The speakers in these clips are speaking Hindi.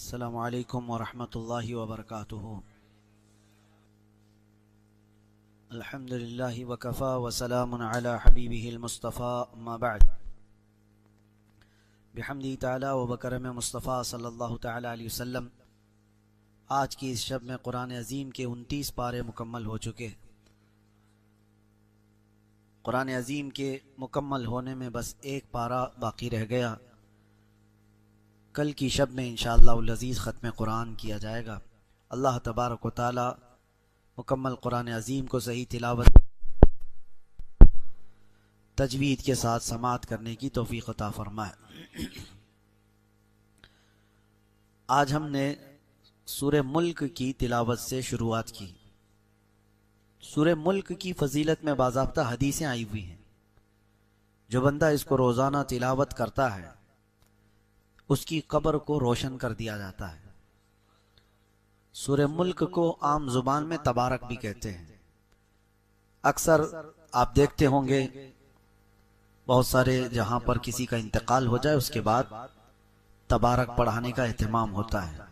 अस्सलामु अलैकुम वरहमतुल्लाहि वबरकातुहू। अल्हम्दुलिल्लाहि वकफ़ा वसलामुन अला हबीबिहिल मुस्तफ़ा अम्मा बअद। बिहम्दी ताला व बकरम मुस्तफ़ा सल्लल्लाहु ताला अलैहि वसल्लम। आज की इस शब में कुरान अज़ीम के 29 पारे मुकम्मल हो चुके। कुरान अज़ीम के मुकम्मल होने में बस एक पारा बाकी रह गया। कल की शब में इंशाअल्लाह अज़ीज़ ख़त्म कुरान किया जाएगा। अल्लाह तबारक व तआला मुकम्मल कुरान अज़ीम को सही तिलावत तजवीद के साथ समाअत करने की तौफ़ीक़ अता फ़रमाए। आज हमने सूरे मुल्क की तिलावत से शुरुआत की। सूरे मुल्क की फ़जीलत में बाज़ाब्ता हदीसें आई हुई हैं। जो बंदा इसको रोज़ाना तिलावत करता है उसकी कब्र को रोशन कर दिया जाता है। सूरे मुल्क को आम जुबान में तबारक भी कहते हैं। अक्सर आप देखते होंगे बहुत सारे जहां पर किसी का इंतकाल हो जाए उसके बाद तबारक पढ़ाने का एहतमाम होता है।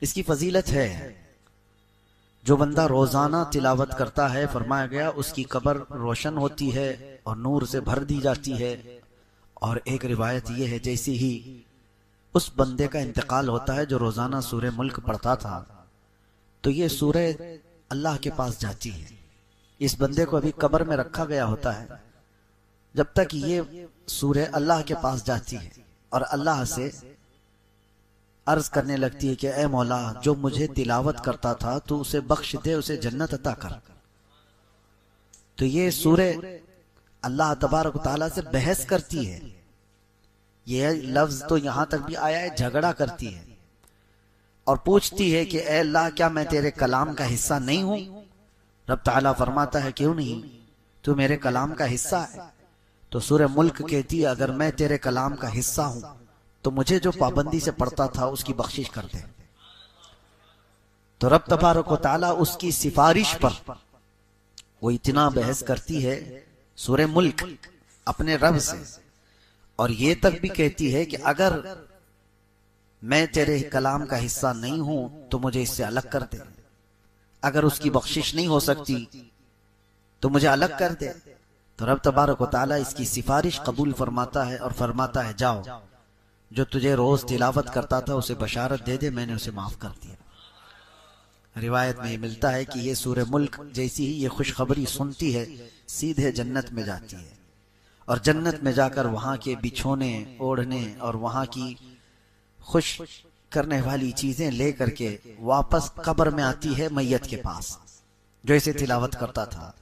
इसकी फजीलत है। जो बंदा रोजाना तिलावत करता है फरमाया गया उसकी कब्र रोशन होती है और नूर से भर दी जाती है। और एक रिवायत यह है जैसे ही उस बंदे का इंतकाल होता है जो रोजाना सूरे मुल्क पढ़ता था तो ये सूरे अल्लाह के पास जाती है। इस बंदे को अभी कब्र में रखा गया होता है जब तक ये सूरे अल्लाह के पास जाती है और अल्लाह से अर्ज करने लगती है कि ए मौला जो मुझे तिलावत करता था तू उसे बख्श दे, उसे जन्नत अता कर। तो ये सूरे अल्लाह तबारक तआला से बहस करती है। ये लफ्ज तो यहां तक भी आया है, झगड़ा करती है और पूछती है कि ए अल्लाह क्या मैं तेरे कलाम का हिस्सा नहीं हूं। रब ताला फरमाता है क्यों नहीं, तू मेरे कलाम का हिस्सा है। तो सूरह मुल्क कहती है अगर मैं तेरे कलाम का हिस्सा हूं तो मुझे जो पाबंदी से पढ़ता था उसकी बख्शिश कर दे। तो रब तबारक व तआला उसकी सिफारिश पर वो इतना बहस करती है सूरह मुल्क अपने रब से, और ये तक भी कहती है कि अगर मैं तेरे कलाम का हिस्सा नहीं हूं तो मुझे इससे अलग कर दे। अगर उसकी बख्शिश नहीं हो सकती तो मुझे अलग कर दे। तो रब तबारक व तआला इसकी सिफारिश कबूल फरमाता है और फरमाता है जाओ जो तुझे रोज तिलावत करता था उसे बशारत दे दे, मैंने उसे माफ कर दिया। रिवायत में ये मिलता है कि ये सूरह मुल्क जैसी ही ये खुशखबरी सुनती है सीधे जन्नत में जाती है और जन्नत में जाकर वहां के बिछोने ओढ़ने और वहां की खुश करने वाली चीजें ले करके वापस कब्र में आती है मैयत के पास जो इसे तिलावत करता था,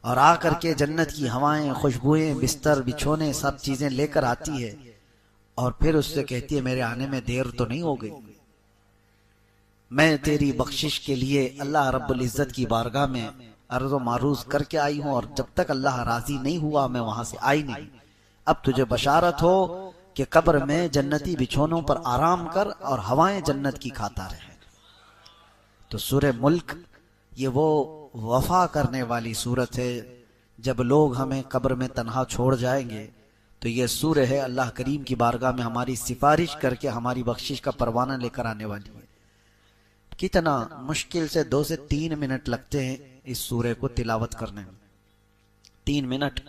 और आकर के जन्नत की हवाएं, खुशबुएं, बिस्तर, बिछोने सब चीजें लेकर आती है और फिर उससे कहती है मेरे आने में देर तो नहीं हो गई। मैं तेरी बख्शिश के लिए अल्लाह रब्बुल इज्जत की बारगाह में अर्ज़ो मारूज करके आई हूं और जब तक अल्लाह राजी नहीं हुआ मैं वहां से आई नहीं। अब तुझे बशारत हो कि कब्र में जन्नती बिछोनों पर आराम कर और हवाएं जन्नत की खाता रहे। तो सूरह मुल्क ये वो वफा करने वाली सूरत है। जब लोग हमें कब्र में तन्हा छोड़ जाएंगे तो ये सूरह है अल्लाह करीम की बारगाह में हमारी सिफारिश करके हमारी बख्शिश का परवाना लेकर आने वाली है। कितना मुश्किल से 2 से 3 मिनट लगते हैं इस सूरह को तिलावत करने में। 3 मिनट,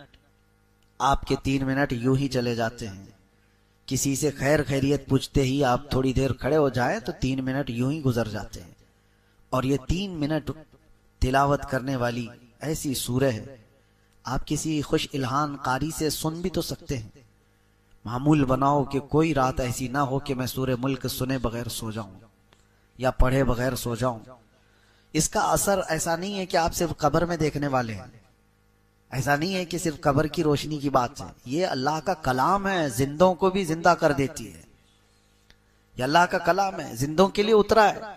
आपके 3 मिनट यूं ही चले जाते हैं। किसी से खैर खैरियत पूछते ही आप थोड़ी देर खड़े हो जाए तो 3 मिनट यूं ही गुजर जाते हैं। और ये 3 मिनट तिलावत करने वाली ऐसी सूरह है आप किसी खुश इल्हान कारी से सुन भी तो सकते हैं। मामूल बनाओ कि कोई रात ऐसी ना हो कि मैं सूरह मुल्क सुने बगैर सो जाऊं या पढ़े बगैर सो जाऊं। इसका असर ऐसा नहीं है कि आप सिर्फ कब्र में देखने वाले हैं, ऐसा नहीं है कि सिर्फ कब्र की रोशनी की बात है। ये अल्लाह का कलाम है, जिंदों को भी जिंदा कर देती है। ये अल्लाह का कलाम है, जिंदों के लिए उतरा है।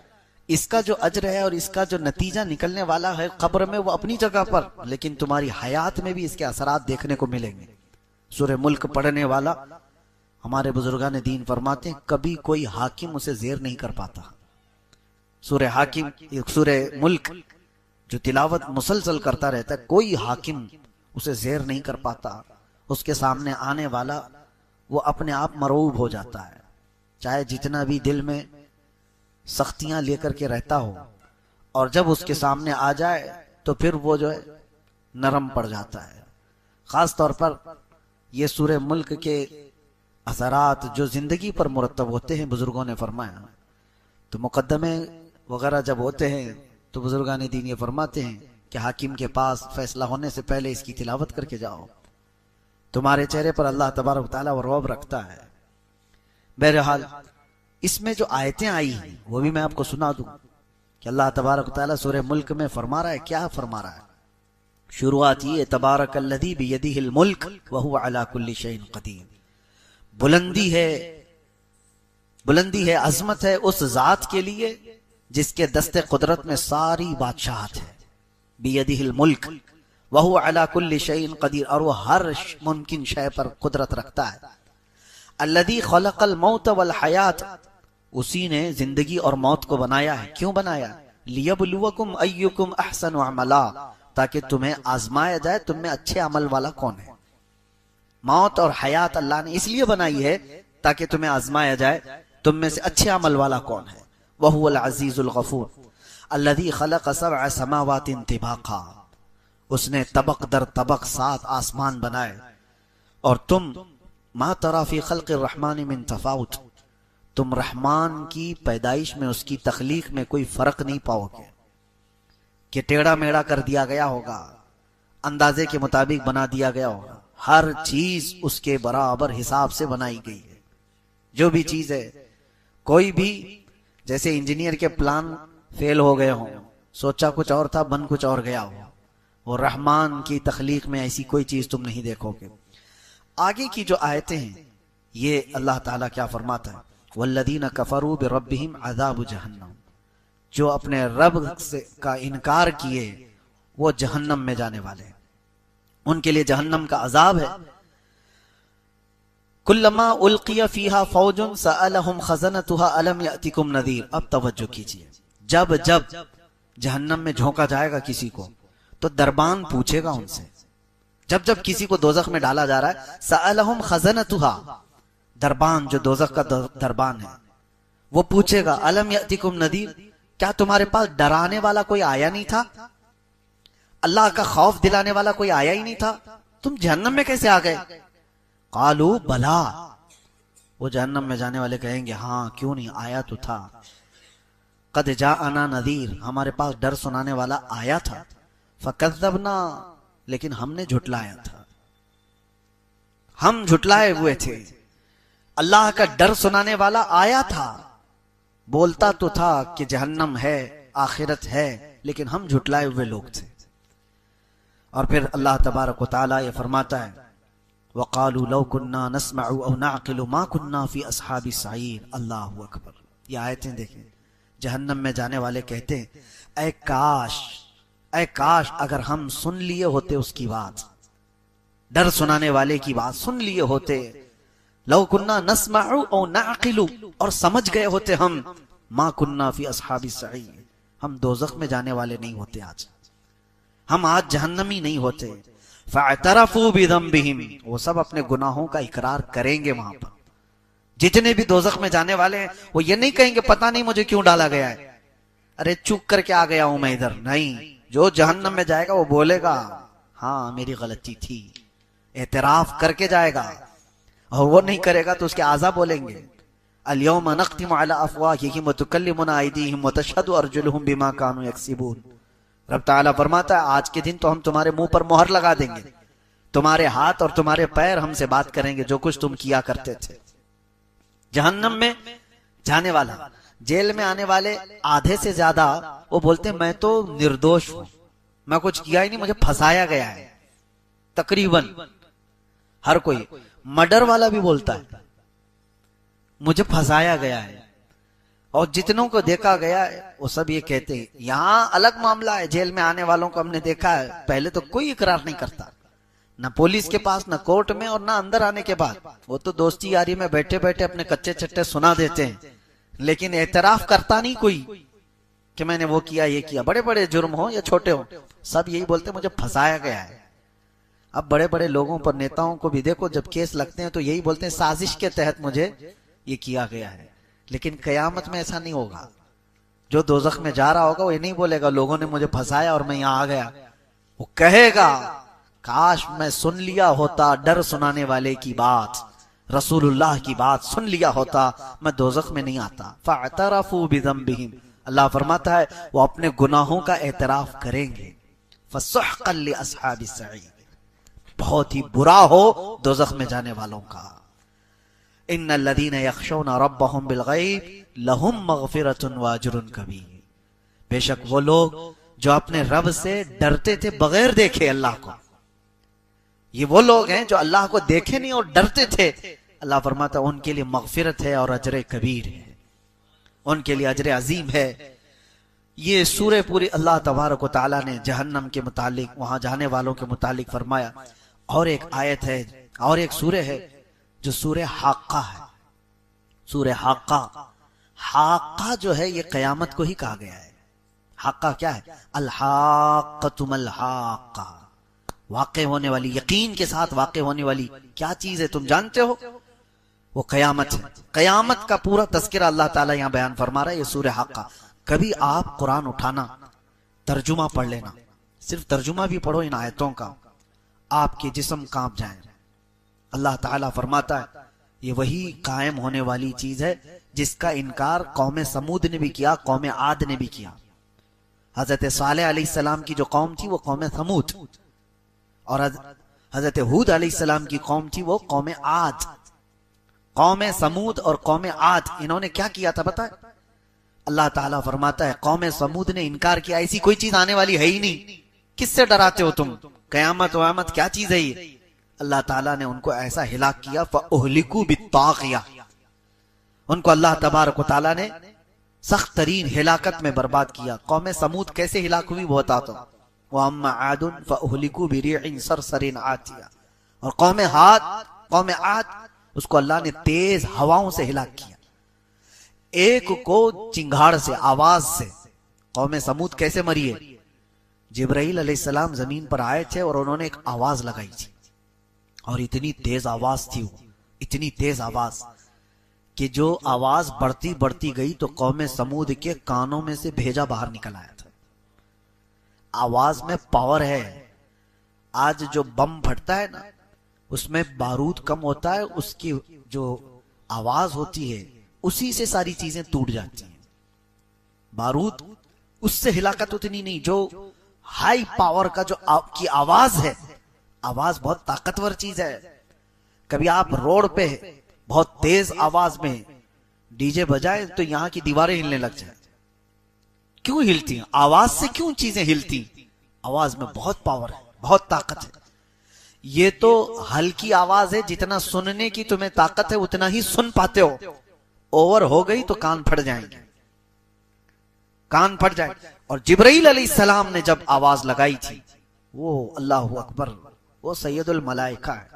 इसका जो अज्र है और इसका जो नतीजा निकलने वाला है कब्र में वो अपनी जगह पर, लेकिन तुम्हारी हयात में भी इसके असरात देखने को मिलेंगे। सूरह मुल्क पढ़ने वाला हमारे बुजुर्गान दीन फरमाते हैं कभी कोई हाकिम उसे जेर नहीं कर पाता। सूरह हाकिम, सूरह मुल्क जो तिलावत मुसलसल करता रहता है कोई हाकिम उसे जेर नहीं कर पाता। उसके सामने आने वाला वो अपने आप मरूब हो जाता है। चाहे जितना भी दिल में सख्तियां लेकर के रहता हो, और जब उसके सामने आ जाए तो फिर वो जो है नरम पड़ जाता है। खास तौर पर ये सूरह मुल्क के असरात जो जिंदगी पर मुरतब होते हैं, बुजुर्गों ने फरमाया, तो मुकद्दमे वगैरह जब होते हैं तो बुजुर्गान दीन ये फरमाते हैं कि हाकिम के पास फैसला होने से पहले इसकी तिलावत करके जाओ, तुम्हारे चेहरे पर अल्लाह तबारक तआला वो रौब रखता है। बहरहाल इसमें जो आयतें आई हैं वो भी मैं आपको सुना दूं कि अल्लाह तबारक तआला सूरह मुल्क में फरमा रहा है। क्या फरमा रहा है? शुरुआत ये, तबारकल्लज़ी बियदिहिल मुल्क व हुवा अला कुल्ली शैइन क़दीर। बुलंदी है, अजमत है उस जात के लिए जिसके दस्ते कुदरत में सारी बादशाहत है। बियदिहिल मुल्क व हुवा अला कुल्ली शैइन क़दीर, और वो हर मुमकिन शय पर कुदरत रखता है। अल्लज़ी खलक़ल मौत वल हयात, उसी ने जिंदगी और मौत को बनाया है। क्यों बनाया? लियब्लुवकुम अय्युकुम अहसनु अमला, ताकि तुम्हें आजमाया जाए तुम में अच्छे अमल वाला कौन है। मौत और हयात अल्लाह ने इसलिए बनाई है ताकि तुम्हें आजमाया जाए तुम में से अच्छे अमल वाला कौन है। वहुवल अजीजुल गफूर अल्लज़ी खलक़ सबअ समावातिन तिबाक़ा, उसने तबक दर तबक 7 आसमान बनाए, और तुम मा तरा फी खल्क़िर रहमानि मिन तफाउत, तुम रहमान की पैदाइश में, उसकी तख्लीक में कोई फर्क नहीं पाओगे कि टेढ़ा मेढ़ा कर दिया गया होगा, अंदाजे के मुताबिक बना दिया गया होगा। हर चीज उसके बराबर हिसाब से बनाई गई है। जो भी चीज है, कोई भी, जैसे इंजीनियर के प्लान फेल हो गए हों, सोचा कुछ और था बन कुछ और गया हो, वो रहमान की तख्लीक में ऐसी कोई चीज तुम नहीं देखोगे। आगे की जो आयतें हैं ये अल्लाह ताला क्या फरमाता है? वल्लदीन कफरू बिरब्बिहिम अज़ाबु जहन्नम, जो अपने रब से का इनकार किए वो जहन्नम में जाने वाले हैं, उनके लिए जहन्नम का अजाब है। कुल्लमा उल्किया फीहा फौजुन सअलहुम खज़नतुहा अलम यातिकुम नज़ीर। अब तवज्जो कीजिए, जब जब जहन्नम में झोंका जाएगा किसी को तो दरबान पूछेगा उनसे। जब जब किसी को दोजख में डाला जा रहा है, सअलहुम खज़नतुहा, दरबान जो दोजख का दरबान है वो पूछेगा, अलम यातिकुम नज़ीर, क्या तुम्हारे पास डराने वाला कोई आया नहीं था? अल्लाह का खौफ दिलाने वाला कोई आया ही नहीं था? तुम जहन्नम में कैसे आ गए? कालू बला, वो जहन्नम में जाने वाले कहेंगे हाँ क्यों नहीं, आया तो था। कद जाअना नज़ीर, हमारे पास डर सुनाने वाला आया था। फकज़्ज़बना, लेकिन हमने झुटलाया था, हम झुटलाए हुए थे। अल्लाह का डर सुनाने वाला आया था, बोलता तो था कि जहन्नम है, आखिरत है, लेकिन हम झुटलाए हुए लोग थे। और फिर अल्लाह तबारक व तआला ये फरमाता है, वक़ालू लौ कुन्ना नस्मअु औ नअक़िलु मा कुन्ना फी अस्हाबि सईर। अल्लाहु अकबर। ये आयतें देखें, जहन्नम में जाने वाले कहते हैं, ऐ काश अगर हम सुन लिए होते उसकी बात, डर सुनाने वाले की बात सुन लिए होते। लौ कुन्ना नस्मअु औ नअक़िलु, और समझ गए होते हम, मा कुन्ना फी अस्हाबि सईर, हम दोज़ख में जाने वाले नहीं होते, हम आज जहन्नमी नहीं होते। फ़अतरफ़ू बिज़ंबिहिम, वो सब अपने गुनाहों का इकरार करेंगे वहां पर। जितने भी दोज़ख में जाने वाले हैं वो ये नहीं कहेंगे पता नहीं मुझे क्यों डाला गया है, अरे चूक करके आ गया हूं मैं इधर। नहीं, जो जहन्नम में जाएगा वो बोलेगा हाँ मेरी गलती थी, एतराफ करके जाएगा। और वो नहीं करेगा तो उसके आज़ा बोलेंगे, अल-यौमा नख्तिमु अला अफ़वाहिहिम व तुकल्लिमुना अयदीहिम व तशहदु अर्जुलुहुम बिमा कानू यक्सिबून। रब ताला फरमाता है आज के दिन तो हम तुम्हारे मुंह पर मोहर लगा देंगे, तुम्हारे हाथ और तुम्हारे पैर हमसे बात करेंगे जो कुछ तुम किया करते थे। जहन्नम में जाने वाला, जेल में आने वाले आधे से ज्यादा वो बोलते हैं मैं तो निर्दोष हूं, मैं कुछ किया ही नहीं, मुझे फंसाया गया है। तकरीबन हर कोई, मर्डर वाला भी बोलता है मुझे फंसाया गया है। और जितनों को देखा गया है वो सब ये कहते हैं। यहां अलग मामला है, जेल में आने वालों को हमने देखा है, पहले तो कोई इकरार नहीं करता, ना पुलिस के पास, ना कोर्ट में, और ना अंदर आने के बाद। वो तो दोस्ती यारी में बैठे बैठे अपने कच्चे चट्टे सुना देते हैं, लेकिन एतराफ करता नहीं कोई कि मैंने वो किया ये किया। बड़े बड़े जुर्म हो या छोटे हो, सब यही बोलते मुझे फंसाया गया है। अब बड़े बड़े लोगों पर, नेताओं को भी देखो, जब केस लगते हैं तो यही बोलते हैं साजिश के तहत मुझे ये किया गया है। लेकिन कयामत में ऐसा नहीं होगा। कयामत में अल्लाह तबारक व तआला फरमाता है, वक़ालू लौ कुन्ना नस्मअु औ नअक़िलु मा कुन्ना फी अस्हाबि सईर। अल्लाहु अकबर। ये आयतें देखें, जहन्नम में जाने वाले कहते हैं, ऐ काश अगर हम सुन लिए होते उसकी बात, डर सुनाने वाले की बात सुन लिए होते। हम दोज़ख में जाने वाले नहीं होते आज, हम आज जहन्नमी नहीं होते। जो दोजख में जा रहा होगा वो ये नहीं बोलेगा लोगों ने मुझे फंसाया और मैं यहां आ गया, वो कहेगा काश मैं सुन लिया होता डर सुनाने वाले की बात, रसूलुल्लाह की बात सुन लिया होता, मैं दोजख में नहीं आता। फ़अतरफ़ू बिज़ंबिहिम, अल्लाह फरमाता है वो अपने गुनाहों का एतराफ करेंगे। फसुहक़न लिअस्हाबिस सईर, बहुत ही बुरा हो दोजख में जाने वालों का। इन्नल लज़ीना यख़शौना रब्बहुम बिलग़ैब लहुम मग़फ़िरतुन व अज्रुन कबीर, बेशक वो लोग जो अपने रब से डरते थे बगैर देखे अल्लाह को, ये वो लोग हैं जो अल्लाह को देखे नहीं और डरते थे। अल्लाह फरमाता उनके लिए मग़फ़िरत है और अजर कबीर है, उनके लिए अजर अजीम है। ये सूरह पूरी अल्लाह तबारक व तआला ने जहन्नम के मुतालिक, वहां जाने वालों के मुतालिक फरमाया। और एक आयत है और एक सूरह है जो सूरह हाक्का है। सूरह हाक्का, हाक्का जो है ये कयामत को ही कहा गया है। हाक्का क्या है? अल हाक्कतु मल हाक्का, वाक़े होने वाली, यकीन के साथ वाक़े होने वाली क्या चीज है तुम जानते हो? वो कयामत है। कयामत का पूरा तज़किरा अल्लाह ताला यहां बयान फरमा रहा है, ये सूरह हाक्का। कभी आप कुरान उठाना, तर्जुमा पढ़ लेना, सिर्फ तर्जुमा भी पढ़ो इन आयतों का, आपके जिस्म कांप जाए। अल्लाह ताला फरमाता है ये वही कायम होने वाली चीज है जिसका इनकार कौम समूद ने भी किया, कौम आद ने भी किया। हजरत सालेह अलैहिस्सलाम की जो कौम थी वो कौम समूद, और हजरत हूद अलैहिस्सलाम की कौम थी वो कौम आद। कौम समूद और कौम आद, इन्होंने क्या किया था पता है? अल्लाह ताला फरमाता है कौम समूद ने इनकार किया, ऐसी कोई चीज आने वाली है ही नहीं, किससे डराते हो तुम, कयामत वयामत क्या चीज है ये? अल्लाह ताला ने उनको ऐसा हिलाक किया, फ़अहलिकू बित्ताग़िया, उनको अल्लाह तबारक व तआला ने सख्त तरीन हिलाकत में बर्बाद किया। कौम समूद कैसे हिलाक हुई वो बताता हूं। वअम्मा आदुन फ़अहलिकू बिरीइन सरसरिन आतिया, और कौम आद उसको अल्लाह ने तेज हवाओं से हिलाक किया। एक को चिंगाड़ से, आवाज से। कौम समूद कैसे मरी है? जिब्राइल अलैहिस्सलाम जमीन पर आए थे और उन्होंने एक आवाज लगाई थी, और इतनी तेज आवाज थी वो, इतनी तेज आवाज कि जो आवाज बढ़ती बढ़ती गई तो कौम समूद के कानों में से भेजा बाहर निकल आया था। आवाज में पावर है। आज जो बम फटता है ना, उसमें बारूद कम होता है, उसकी जो आवाज होती है उसी से सारी चीजें टूट जाती हैं। बारूद उससे हिलाकत उतनी नहीं, जो हाई पावर का जो आपकी आवाज है, आवाज बहुत ताकतवर चीज है। कभी आप रोड पे बहुत तेज आवाज में डीजे बजाए तो यहां की दीवारें हिलने लग जाए। क्यों हिलती हैं? आवाज से क्यों चीजें हिलती? आवाज में बहुत पावर है, बहुत ताकत है। ये तो हल्की आवाज है, जितना सुनने की तुम्हें ताकत है उतना ही सुन पाते हो। ओवर हो गई तो कान फट जाएंगे, कान फट जाएंगे। और जिब्राइल अलैहिस्सलाम ने जब आवाज लगाई थी, वो अल्लाहु अकबर, वो सैयदुल मलाइका है,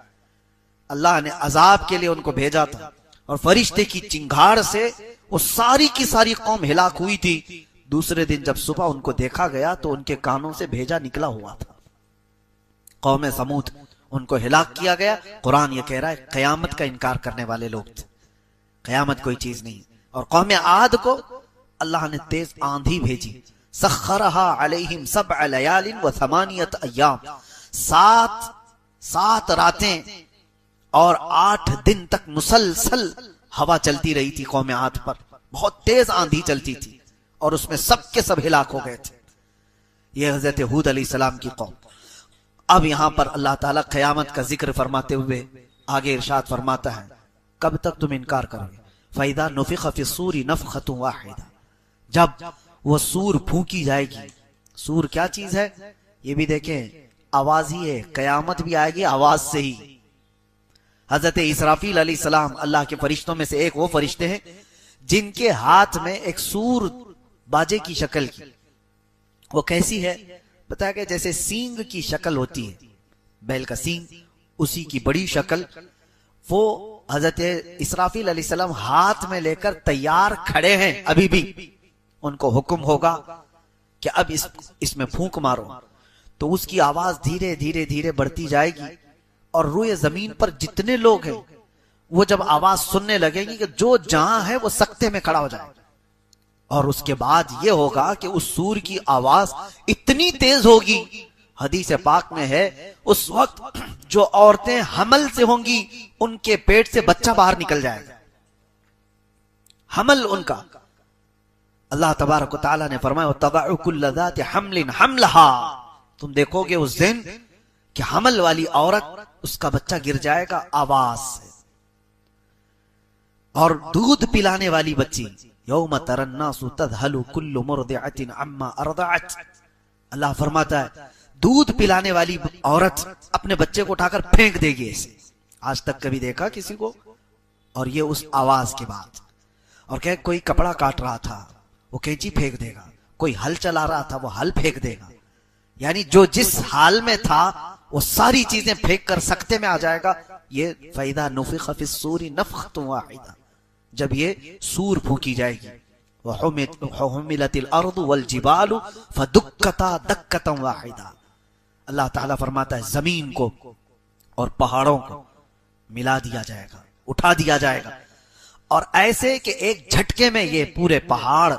अल्लाह ने अजाब के लिए उनको भेजा था, और फरिश्ते की चिंगाड़ से वो सारी की सारी कौम हिलाक हुई थी। दूसरे दिन जब सुबह उनको देखा गया तो उनके कानों से भेजा निकला हुआ था। कौम समूद, उनको हिलाक किया गया। कुरान ये कह रहा है कयामत का इनकार करने वाले लोग थे, कयामत कोई चीज नहीं। और कौम आद को अल्लाह ने तेज आंधी भेजी, सख्खरहा अलैहिम सबअ लयालिन व थमानियत अय्याम, सात रातें और 8 दिन तक मुसलसल हवा चलती रही थी कौम आद पर, बहुत तेज आंधी चलती थी, और उसमें सब के सब हिलाक हो गए थे। यह हजरत हूद अलैहिस्सलाम की कौम। अब यहां पर अल्लाह ताला कयामत का जिक्र फरमाते हुए आगे इरशाद फरमाता है कब तक तुम इनकार करोगे? फैदा नुफिख फिस्सूरी नफखतुन वाहिदा, जब वो सूर फूंकी जाएगी। सूर क्या चीज है ये भी देखें, आवाज ही है। कयामत भी आएगी आवाज से ही। हजरत इसराफील अलैहिस्सलाम अल्लाह के फरिश्तों में से एक वो फरिश्ते हैं जिनके हाथ में एक सूर बाजे की शक्ल की। वो कैसी है पता है? कि जैसे सींग की शक्ल होती है, बैल का सींग, उसी की बड़ी शक्ल। वो हजरत इसराफील अलैहिस्सलाम हाथ में लेकर तैयार खड़े हैं। अभी भी उनको हुक्म होगा कि अब इसमें फूंक मारो, तो उसकी आवाज धीरे धीरे धीरे बढ़ती जाएगी, और रूए जमीन पर जितने लोग हैं वो जब आवाज सुनने लगेंगे कि जो जहां है वो सख्ते में खड़ा हो जाए, और उसके बाद ये होगा कि उस सूर की आवाज इतनी तेज होगी, हदीस पाक में है, उस वक्त जो औरतें हमल से होंगी उनके पेट से बच्चा बाहर निकल जाएगा, हमल उनका। अल्लाह तबारक व तआला ने फरमाया तदअ कुल्ल ज़ाति हमलिन हमलहा, तुम देखोगे उस दिन कि हमल वाली औरत उसका बच्चा गिर जाएगा आवाज से। और दूध पिलाने वाली बच्ची, यौम तरन्नासु तज़हलु कुल्लु मुर्दिअतिन अम्मा अर्दअत, अल्लाह फरमाता है दूध पिलाने वाली औरत अपने बच्चे को उठाकर फेंक देगी ऐसे। आज तक कभी देखा किसी को? और ये उस आवाज के बाद। और कहे कोई कपड़ा काट रहा था वो कैंची फेंक देगा, कोई हल चला रहा था वो हल फेंक देगा, यानी जो जिस हाल में था वो सारी चीजें फेंक कर सकते में आ जाएगा। ये फैदा नुफिख फिस्सूरी नफखतुन वाहिदा, जब ये सूर फूकी जाएगी। वहुमिलतिल अर्दु वल जिबालु फदुक्कता दक्कतन वाहिदा, अल्लाह ताला फरमाता है जमीन को और पहाड़ों को मिला दिया जाएगा, उठा दिया जाएगा, और ऐसे कि एक झटके में ये पूरे पहाड़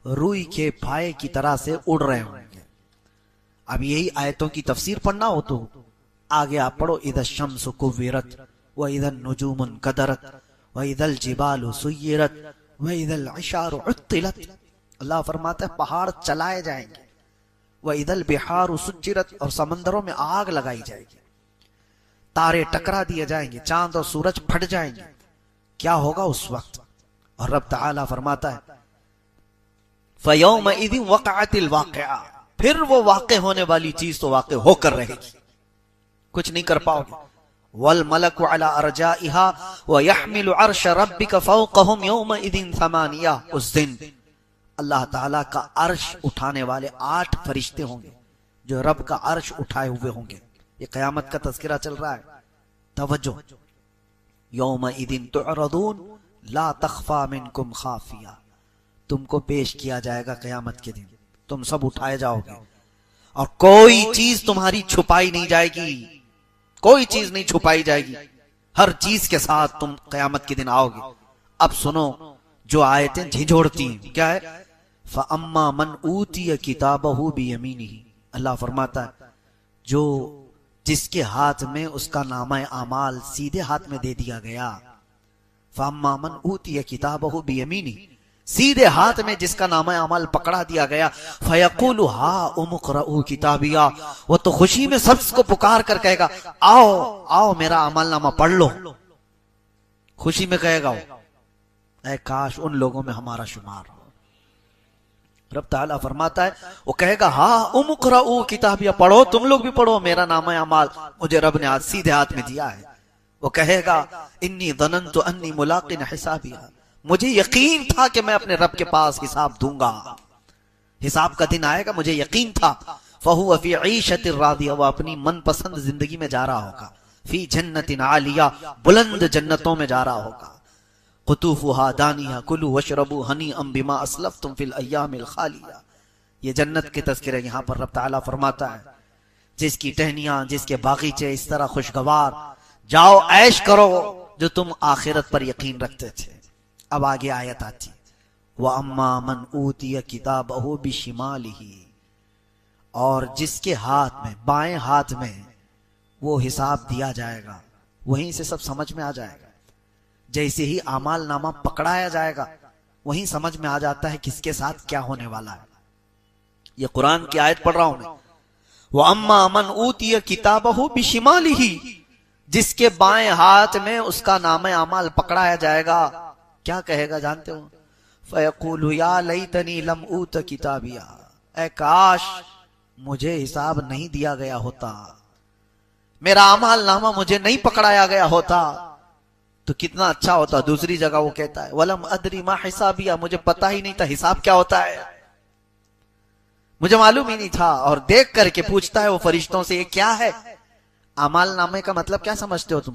रुई के फाये की तरह से उड़ रहे होंगे। अब यही आयतों की तफसीर पढ़ना हो तो आगे आप पढ़ो, इधर शम्सु कुव्विरत व इधर नुजूमुन कदरत व इधर जिबालु सुय्यरत व इधर इशारु उत्तिलत, अल्लाह फरमाता है पहाड़ चलाए जाएंगे, व इधर बिहारु सुज्जिरत, और समंदरों में आग लगाई जाएगी, तारे टकरा दिए जाएंगे, चांद और सूरज फट जाएंगे। क्या होगा उस वक्त? और रब ताला फरमाता है फयौमइज़िन वक़अतिल वाक़िआ, फिर वो वाक़े होने वाली चीज तो वाक़े होकर रहेगी, कुछ नहीं कर पाओगे। वल मलकु अला अरजाइहा व यहमिलु अर्श रब्बिका फौक़हुम यौमइज़िन समानिया, उस दिन अल्लाह ताला का अर्श उठाने वाले 8 फरिश्ते होंगे जो रब का अर्श उठाए हुए होंगे। ये कयामत का तज़किरा चल रहा है, तवज्जो। यौमइज़िन तुअरदून ला तख़फ़ा मिनकुम ख़ाफ़िया, तुमको पेश किया जाएगा कयामत के दिन, तुम सब उठाए जाओगे और कोई चीज तुम्हारी छुपाई नहीं जाएगी, कोई चीज नहीं छुपाई जाएगी, हर चीज के साथ तुम कयामत के दिन आओगे। अब सुनो जो आयतें झिझोड़ती हैं, क्या है? फ़अम्मा मन ऊतिय किताबहु बियमीनिही, अल्लाह फरमाता है जो जिसके हाथ में उसका नामा आमाल सीधे हाथ में दे दिया गया, फ़अम्मा मन ऊतिय किताबहु बियमीनिही, सीधे हाथ में जिसका नामा अमल पकड़ा दिया गया, फयकुलु हा उमुक़रऊ किताबिया, वो तो खुशी में सबको पुकार कर कहेगा आओ आओ मेरा अमल नामा पढ़ लो, खुशी में कहेगा वो। ऐ काश उन लोगों में हमारा शुमार हो। रब ताला फरमाता है वो कहेगा हा उमुक़रऊ किताबिया, पढ़ो तुम लोग भी पढ़ो, मेरा नामा अमल मुझे रब ने आज सीधे हाथ में दिया है। वो कहेगा इन्नी ज़ननतु अन्नी मुलाक़िन हिसाबिया, मुझे यकीन था कि मैं अपने रब के पास हिसाब दूंगा, हिसाब का दिन आएगा, मुझे यकीन था। फहुव फी ईशतिर रादिया, वो अपनी मनपसंद जिंदगी में जा रहा होगा, फी जन्नतिन आलिया, बुलंद जन्नतों में जा रहा होगा, कुतूफुहा दानिया कुलू वशरबू हनीअम बिमा अस्लफ्तुम फिल अय्यामिल खालिया। ये जन्नत के तज़किरे यहाँ पर रब ताला फरमाता है जिसकी टहनियां, जिसके बागीचे इस तरह खुशगवार, जाओ ऐश करो जो तुम आखिरत पर यकीन रखते थे। अब आगे आयत आती, व अम्मा मन ऊतिय किताबहु बिशिमालिही, और जिसके हाथ में, बाएं हाथ में वो हिसाब दिया जाएगा, वहीं से सब समझ में आ जाएगा। जैसे ही आमाल नामा पकड़ाया जाएगा वहीं समझ में आ जाता है किसके साथ क्या होने वाला है। ये कुरान की आयत पढ़ रहा हूं मैं, व अम्मा मन ऊतिय किताबहु बिशिमालिही, जिसके बाएं हाथ में उसका नाम आमाल पकड़ाया जाएगा, क्या कहेगा जानते हो? फयक़ूलु या लैतनी लम ऊत किताबिया, ऐ काश मुझे हिसाब नहीं दिया गया होता, मेरा अमाल नामा मुझे नहीं पकड़ाया गया होता तो कितना अच्छा होता। दूसरी जगह वो कहता है वलम अदरी मा हिसाबिया, मुझे पता ही नहीं था हिसाब क्या होता है, मुझे मालूम ही नहीं था। और देख करके पूछता है वो फरिश्तों से ये क्या है? अमाल नामे का मतलब क्या समझते हो तुम?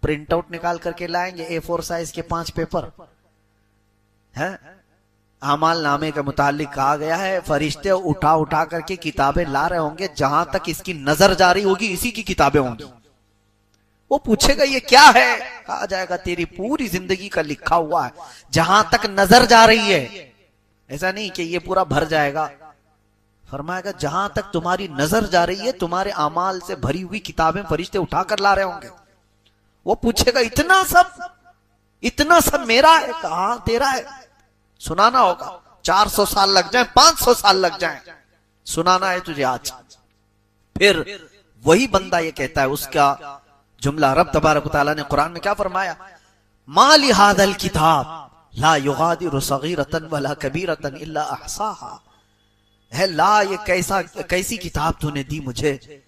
प्रिंट आउट निकाल करके लाएंगे A4 साइज के 5 पेपर है। अमाल नामे के मुतालिक कहा गया है फरिश्ते उठा उठा करके किताबें ला रहे होंगे, जहां तक इसकी नजर जारी होगी इसी की किताबें होंगी। वो पूछेगा ये क्या है? कहा जाएगा तेरी पूरी जिंदगी का लिखा हुआ है, जहां तक नजर जा रही है ऐसा नहीं कि ये पूरा भर जाएगा। फरमाएगा जहां तक तुम्हारी नजर जा रही है तुम्हारे अमाल से भरी हुई किताबें फरिश्ते उठाकर ला रहे होंगे। वो पूछेगा इतना सब मेरा है? कहां तेरा है? सुनाना होगा। 400 साल लग जाए, 500 साल लग जाए, सुनाना है तुझे आज। फिर वही बंदा ये कहता है, उसका जुमला रब तबारक व तआला ने कुरान में क्या फरमाया? मा लि हाज़ल किताब ला युगादिरु सगीरतन वला कबीरतन इल्ला अहसाहा। है ला, ये कैसी किताब तूने दी मुझे,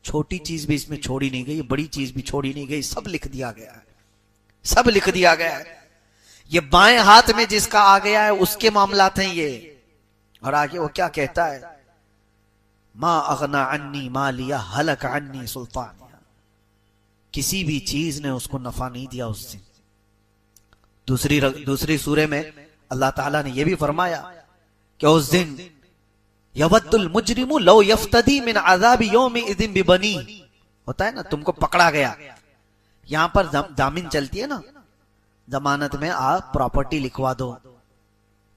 छोटी चीज भी इसमें छोड़ी नहीं गई, बड़ी चीज भी छोड़ी नहीं गई, सब लिख दिया गया है, सब लिख दिया गया है। ये बाएं हाथ में जिसका आ गया है उसके मामलात हैं ये। और आगे वो क्या कहता है? मा अगना अन्नी मालिया हलक अन्नी सुल्तानिया। किसी भी चीज ने उसको नफा नहीं दिया उस दिन। दूसरी सूरे में अल्लाह ताला ने यह भी फरमाया कि उस दिन यवद्दुल मुजरिमु लौ यफ्तदी मिन अज़ाबि यौमि इज़िन बिबनी। होता है ना, तुमको पकड़ा गया, यहां पर जामीन चलती है ना, जमानत में आप प्रॉपर्टी लिखवा दो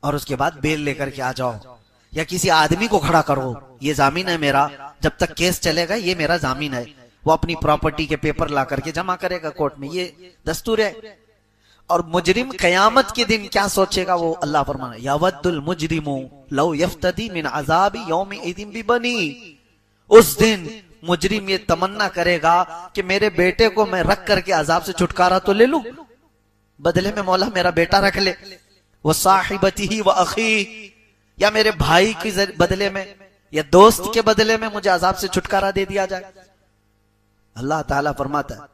और उसके बाद बेल लेकर के आ जाओ, या किसी आदमी को खड़ा करो, ये जामीन है मेरा, जब तक केस चलेगा ये मेरा जामीन है। वो अपनी प्रॉपर्टी के पेपर ला करके जमा करेगा कोर्ट में, ये दस्तूर है। और मुजरिम कयामत के दिन क्या सोचेगा वो अल्लाह फरमाना, यवद्दुल मुजरिमु लौ यफ्तदी मिन अज़ाबि यौमि इज़िन बिबनी। उस दिन मुजरिम ये तमन्ना करेगा कि मेरे बेटे को मैं रख करके अजाब से छुटकारा तो ले लूं, बदले में मौला मेरा बेटा रख ले, वो साहिबती व अखी, या मेरे भाई के बदले में या दोस्त के बदले में मुझे अजाब से छुटकारा दे दिया जाए। अल्लाह ताला फरमाता है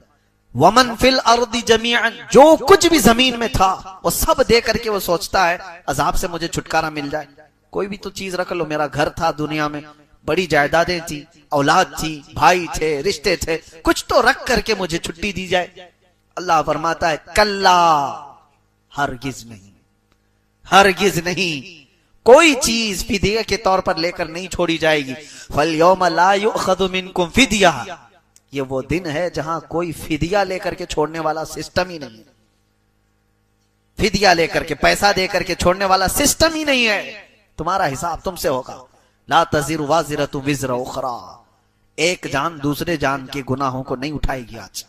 वमन फिल अर्दी जमीअन, जो कुछ भी जमीन में था वो सब दे करके वो सोचता है अजाब से मुझे छुटकारा मिल जाए। कोई भी तो चीज रख लो, मेरा घर था दुनिया में, बड़ी जायदादें थी, औलाद थी, भाई थे, रिश्ते थे, कुछ तो रख करके मुझे छुट्टी दी जाए। अल्लाह फरमाता है कल्ला, हरगिज नहीं, हरगिज नहीं, कोई चीज फिदिया के तौर पर लेकर नहीं छोड़ी जाएगी। फल यौम ला युअखज़ु मिनकुम फिदिया, ये वो दिन है जहां कोई फिदिया लेकर के छोड़ने वाला सिस्टम ही नहीं है। फिदिया लेकर के, पैसा देकर के छोड़ने वाला सिस्टम ही नहीं है। तुम्हारा हिसाब तुमसे होगा। ला तज़िरु वाज़िरतु विज़रा उख़रा, एक जान दूसरे जान के गुनाहों को नहीं उठाएगी। आज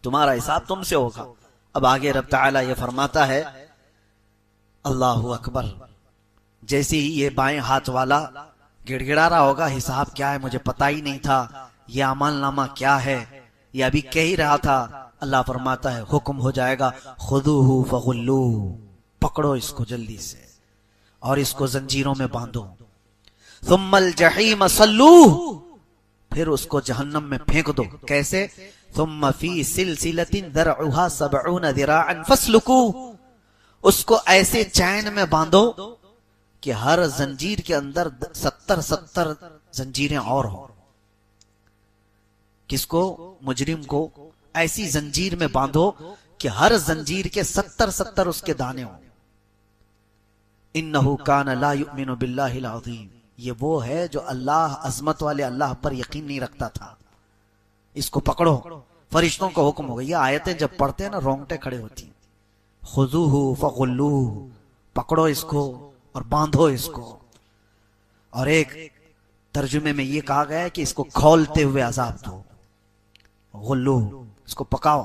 तुम्हारा हिसाब तुमसे होगा। अब आगे रब ताला ये फरमाता है, अल्लाहु अकबर, जैसे ही ये बाएं हाथ वाला गिड़गिड़ा रहा होगा, हिसाब क्या है मुझे पता ही नहीं था, ये अमल नामा क्या है, ये अभी कह ही रहा था। अल्लाह फरमाता है हुक्म हो जाएगा, खुदूहु फगुल्लू, पकड़ो इसको जल्दी से और इसको जंजीरों में बांधो। सुम्मल जहीम सल्लू, फिर उसको जहन्नम में फेंक दो। कैसे? सुम्मा फी सिलसिलतिन दरउहा सबऊन दिराअन फस्लुकू, उसको ऐसे चैन में बांधो कि हर जंजीर के अंदर 70 जंजीरें और हो। किसको? मुजरिम को ऐसी जंजीर में बांधो कि हर जंजीर के 70 उसके दाने हो। इन्नहु कान ला युमिनु बिल्लाहिल अज़ीम, ये वो है जो अल्लाह, अजमत वाले अल्लाह पर यकीन नहीं रखता था। इसको पकड़ो। फरिश्तों को हुक्म हो गया। ये आयतें जब पढ़ते हैं ना रोंगटे खड़े होती हैं। खुज़ूहु फगुल्लूहु, पकड़ो इसको और बांधो इसको। और एक तर्जुमे में ये कहा गया है कि इसको खौलते हुए अजाब दो, गुल्लू, इसको पकाओ।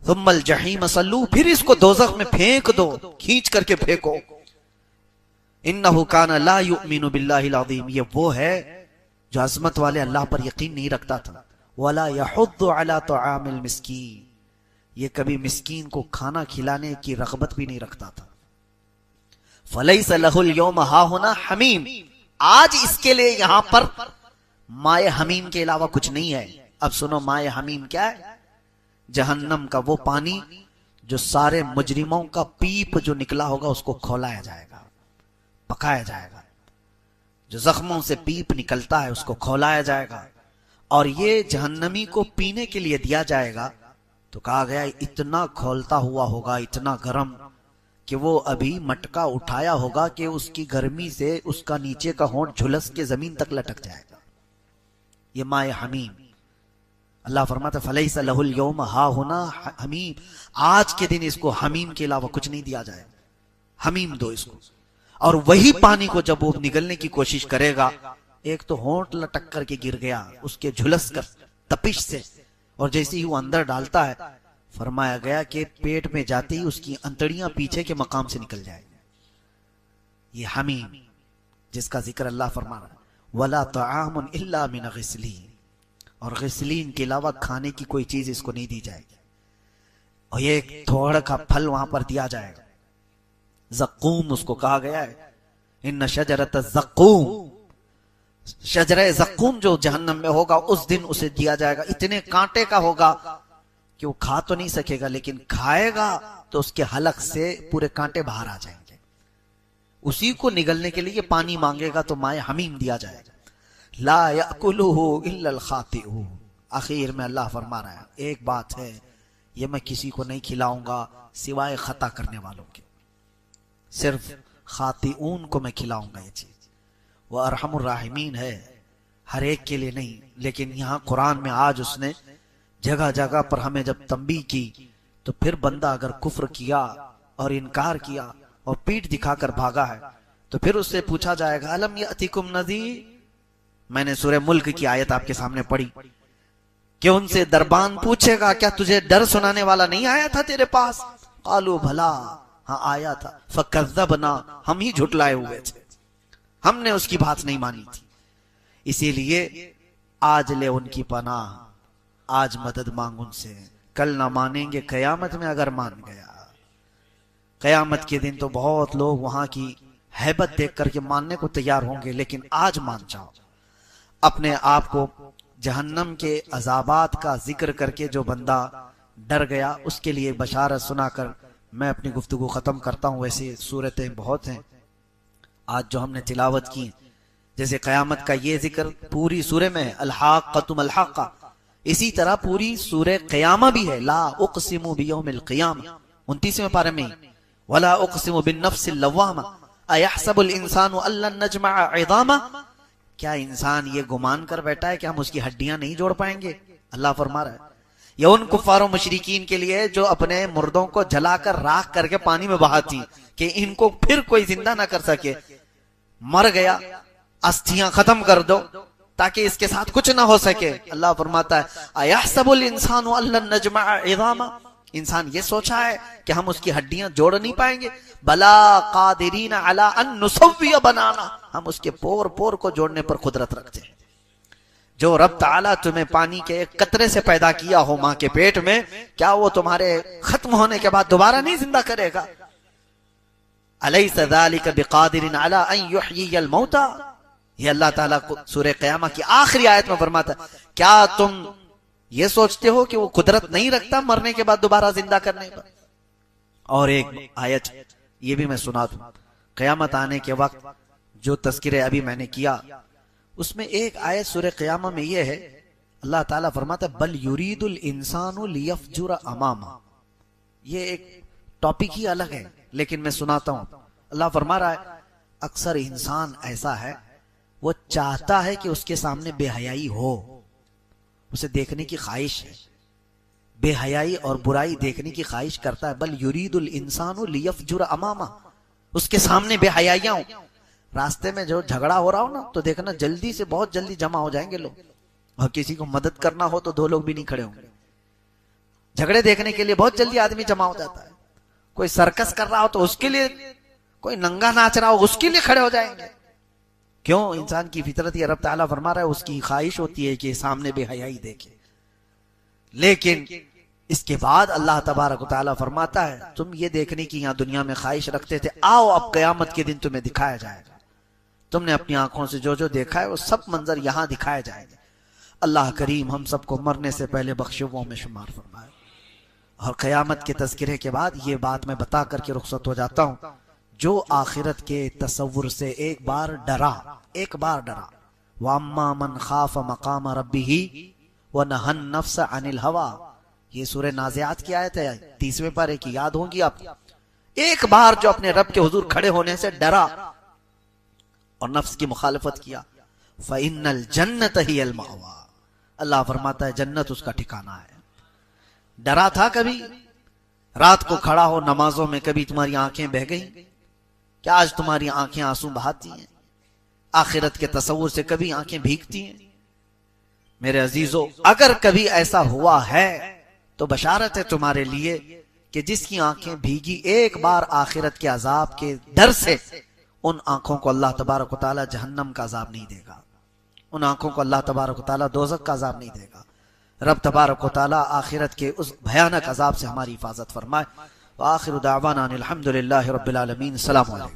सुम्मल जहीम सल्लू, फिर इसको दोज़ख में फेंक दो, खींच करके फेंको। इन्नहु कान ला युमिनु बिल्लाहिल अज़ीम, ये वो है जो अज़मत वाले अल्लाह पर यकीन नहीं रखता था। वला यहुद्दु अला तुआमिल मिस्कीन, ये कभी मिस्कीन को खाना खिलाने की रग़बत भी नहीं रखता था। फलैसा लहुल यौम हाहुना हमीम, आज इसके लिए यहां पर माए हमीम के अलावा कुछ नहीं है। अब सुनो, माए हमीम क्या है? जहन्नम का वो पानी जो सारे मुजरिमों का पीप जो निकला होगा उसको खौलाया जाएगा, पकाया जाएगा। जो जख्मों से पीप निकलता है उसको खौलाया जाएगा और ये जहन्नमी को पीने के लिए दिया जाएगा। तो कहा गया इतना खौलता हुआ होगा, इतना गर्म कि वो अभी मटका उठाया होगा कि उसकी गर्मी से उसका नीचे का होंठ झुलस के जमीन तक लटक जाएगा। ये माए हमीम। अल्लाह फरमाता फलैसा लहुल यौम हाहुना हमीम, आज के दिन इसको हमीम के अलावा कुछ नहीं दिया जाए। हमीम दो इसको। और वही पानी को जब वो निगलने की कोशिश करेगा, एक तो होंठ लटक करके गिर गया उसके झुलस कर तपिश से, और जैसे ही वो अंदर डालता है, फरमाया गया कि पेट में जाते ही उसकी अंतड़ियां पीछे के मकाम से निकल जाएगी। ये हमीम जिसका जिक्र अल्लाह फरमा रहा है, वला तआमुन इल्ला मिन गिस्लीन, और गिस्लीन के अलावा खाने की कोई चीज इसको नहीं दी जाएगी। और ये एक थोड़ा का फल वहां पर दिया जाएगा, ज़क़ूम उसको कहा गया है। इन्न शजरत ज़क़ूम, शजरे ज़क़ूम जो जहन्नम में होगा उस दिन उसे दिया जाएगा। इतने कांटे का होगा कि वो खा तो नहीं सकेगा, लेकिन खाएगा तो उसके हलक से पूरे कांटे बाहर आ जाएंगे। उसी को निगलने के लिए पानी मांगेगा तो माए हमीम दिया जाएगा। ला यअकुलुहु इल्लल खातिऊन, आखिर में अल्लाह फरमा रहा है, एक बात है, ये मैं किसी को नहीं खिलाऊंगा सिवाय खता करने वालों के, सिर्फ खातिऊन को मैं खिलाऊंगा ये चीज। वह अरहमुर राहिमीन है, हर एक के लिए नहीं। लेकिन यहाँ कुरान में आज उसने जगह जगह पर हमें जब तंबीह की, तो फिर बंदा अगर कुफ्र किया और इनकार किया और पीठ दिखाकर भागा है, तो फिर उससे पूछा जाएगा अलम यअतिकुम नज़ीर। मैंने सूरह मुल्क की आयत आपके सामने पढ़ी कि उनसे दरबान पूछेगा, क्या तुझे डर सुनाने वाला नहीं आया था तेरे पास? कालू भला, हाँ आया था। फकज़्ज़बना, हम ही झुटलाए हुए थे, हमने उसकी बात नहीं मानी थी। इसीलिए आज ले उनकी पनाह, आज मदद मांग उनसे, कल ना मानेंगे कयामत में अगर मान गया। कयामत के दिन तो बहुत लोग वहां की हैबत देख करके मानने को तैयार होंगे, लेकिन आज मान जाओ। अपने आप को जहन्नम के अजाबात का जिक्र करके जो बंदा डर गया, उसके लिए बशारत सुनाकर मैं अपनी गुफ्तगू खत्म करता हूं। वैसे सूरतें बहुत हैं आज जो हमने तिलावत की, जैसे कयामत का ये जिक्र पूरी सूरह में है, अल-हाक़्क़तु मल-हाक़्क़ा। इसी तरह पूरी सूरह क़यामा भी है, ला उक़सिमु बियौमिल क़ियामा, 29वें पारे में, वला उक़सिमु बिन-नफ़्सिल लव्वामा, अयहसबुल इंसानु अल्लन नजमअ इज़ामा। क्या इंसान ये गुमान कर बैठा है कि हम उसकी हड्डियां नहीं जोड़ पाएंगे? अल्लाह फरमा रहा है, यह उन कुफ्फारों मुशरिकीन के लिए जो अपने मुर्दों को जलाकर राख करके पानी में बहाती कि इनको फिर कोई जिंदा ना कर सके। मर गया, अस्थियां खत्म कर दो ताकि इसके साथ कुछ ना हो सके। अल्लाह फरमाता है, अयहसबुल इंसानु अल्लन नजमअ इज़ामा, इंसान ये सोचा है कि हम उसकी हड्डियां जोड़ नहीं पाएंगे? बला कादिरीन अला अन नुसव्विय बनाना, हम उसके पोर पोर को जोड़ने पर कुदरत रखते हैं। जो रब ताला तुम्हें पानी के एक कतरे से पैदा किया हो मां के पेट में, क्या वो तुम्हारे खत्म होने के बाद दोबारा नहीं जिंदा करेगा? अलैसा ज़ालिका बिक़ादिरिन अला अन युहयियल मौता, ये अल्लाह ताला को सूरह क़यामा की आखिरी आयत में फरमाता है, क्या तुम ये सोचते हो कि वो कुदरत नहीं रखता मरने के बाद दोबारा जिंदा करने पर? और एक आयत ये भी मैं सुना दूं, क़यामत आने के वक्त जो तज़किरे अभी मैंने किया, उसमें एक आयत सूरह क़यामा में ये है, अल्लाह ताला फरमाता है, बल युरीदुल इंसानु लियफ़जुर अमामा। ये एक टॉपिक ही अलग है, लेकिन मैं सुनाता हूं। अल्लाह फरमा रहा है, अक्सर इंसान ऐसा है, वो चाहता है कि उसके सामने बेहयाई हो, उसे देखने की ख्वाहिश है, बेहयाई और बुराई देखने की ख्वाहिश करता है। बल युरीदुल इंसानु लियफ़जुर अमामा, उसके सामने बेहयाइयां हो। रास्ते में जो झगड़ा हो रहा हो ना, तो देखना जल्दी से बहुत जल्दी जमा हो जाएंगे लोग, और किसी को मदद करना हो तो दो लोग भी नहीं खड़े होंगे। झगड़े देखने के लिए बहुत जल्दी आदमी जमा हो जाता है। कोई सर्कस कर रहा हो तो उसके लिए, कोई नंगा नाच रहा हो उसके लिए खड़े हो जाएंगे। क्यों? इंसान की फितरत ये रब ताला फरमा रहा है, उसकी ख्वाहिश होती है कि सामने बेहयाई देखे। लेकिन इसके बाद अल्लाह तबारक व तआला फरमाता है, तुम ये देखने की यहाँ दुनिया में ख्वाहिश रखते थे, आओ अब कयामत के दिन तुम्हें दिखाया जाएगा। तुमने अपनी आंखों से जो जो देखा है वो सब मंजर यहां दिखाए जाएंगे। अल्लाह करीम हम सबको मरने से पहले बख्शुओं में शुमार फरमाए। और क़यामत के तज़किरे के बाद ये बात मैं बता करके रुखसत हो जाता हूं, जो आखिरत के तसव्वुर से एक बार डरा, वअम्मा मन खाफ मकाम रब्बिही व नहन नफ्स अनिल हवा, ये सूरह नाज़ियात की आयत है, 30वें पारे की, याद होंगी आप। एक बार जो अपने रब के हुजूर खड़े होने से डरा और नफ्स की मुखालफत किया, फ़इन्नल जन्नत हियल मअवा, अल्लाह फरमाता है जन्नत उसका ठिकाना है। डरा था कभी? रात को खड़ा हो नमाजों में, कभी तुम्हारी आंखें बह गई? क्या आज तुम्हारी आंखें आंसू बहाती हैं? आखिरत के तसव्वुर से कभी आंखें भीगती हैं? मेरे अजीजों, अगर कभी ऐसा हुआ है तो बशारत है तुम्हारे लिए कि जिसकी आंखें भीगी एक बार आखिरत के अजाब के डर से, उन आंखों को अल्लाह तबारक व तआला जहन्नम का अजाब नहीं देगा, उन आंखों को अल्लाह तबारक व तआला दोज़ख का अजाब नहीं देगा। रब तबारक व तआला आखिरत के उस भयानक अजाब से हमारी हिफाजत फरमाए। व आखिरु दावाना अनिल हम्दुलिल्लाहि रब्बिल आलमीन। अस्सलामु अलैकुम।